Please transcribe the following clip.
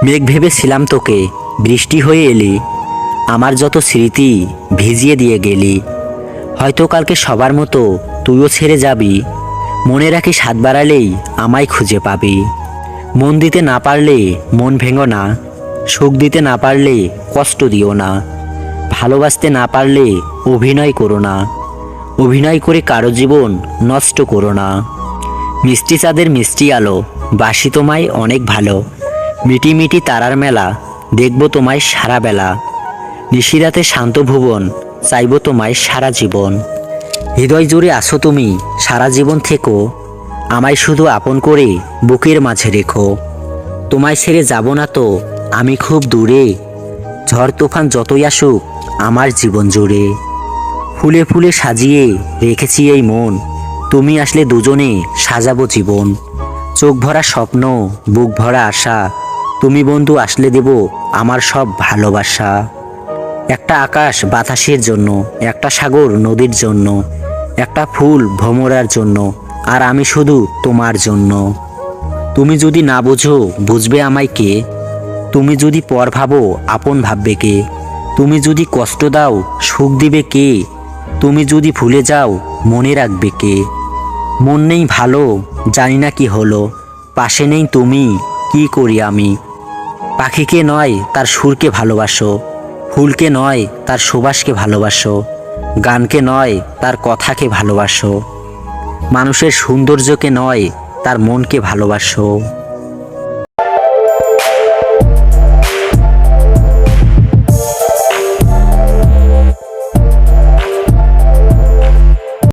মেঘ ভেবেছিলাম তোকে, বৃষ্টি হয়ে এলি, আমার যত স্মৃতি ভিজিয়ে দিয়ে গেলি। হয়তো কালকে সবার মতো তুইও ছেড়ে যাবি, মনে রাখি হাত বাড়ালেই আমায় খুঁজে পাবি। মন দিতে না পারলে মন ভেঙো না, সুখ দিতে না পারলে কষ্ট দিও না, ভালোবাসতে না পারলে অভিনয় করো না, অভিনয় করে কারো জীবন নষ্ট করো না। মিষ্টি চাঁদের মিষ্টি আলো, বাসি তোমায় অনেক ভালো, মিটি মিটি তারার মেলা, দেখব তোমায় সারা বেলা। নিশিরাতে শান্ত ভুবন, চাইব তোমায় সারা জীবন। হৃদয় জুড়ে আসো তুমি, সারা জীবন থেকো, আমায় শুধু আপন করে বুকের মাঝে রেখো। তোমায় ছেড়ে যাব না তো আমি খুব দূরে, ঝড় তুফান যতই আসুক আমার জীবন জুড়ে। ফুলে ফুলে সাজিয়ে রেখেছি এই মন, তুমি আসলে দুজনে সাজাবো জীবন। চোখ ভরা স্বপ্ন, বুক ভরা আশা, তুমি বন্ধু আসলে দেব আমার সব ভালোবাসা। একটা আকাশ বাতাসের জন্য, একটা সাগর নদীর জন্য, একটা ফুল ভ্রমরার জন্য, আর আমি শুধু তোমার জন্য। তুমি যদি না বোঝো বুঝবে আমায় কে, তুমি যদি পর ভাবো আপন ভাববে কে, তুমি যদি কষ্ট দাও সুখ দিবে কে, তুমি যদি ভুলে যাও মনে রাখবে কে। মন নেই ভালো, জানি না কি হলো, পাশে নেই তুমি, কি করি আমি। পাখিকে নয় তার সুরকে ভালোবাসো, ফুলকে নয় তার সুবাসকে ভালোবাসো, গানকে নয় তার কথাকে ভালোবাসো, মানুষের সৌন্দর্যকে নয় তার মনকে ভালোবাসো।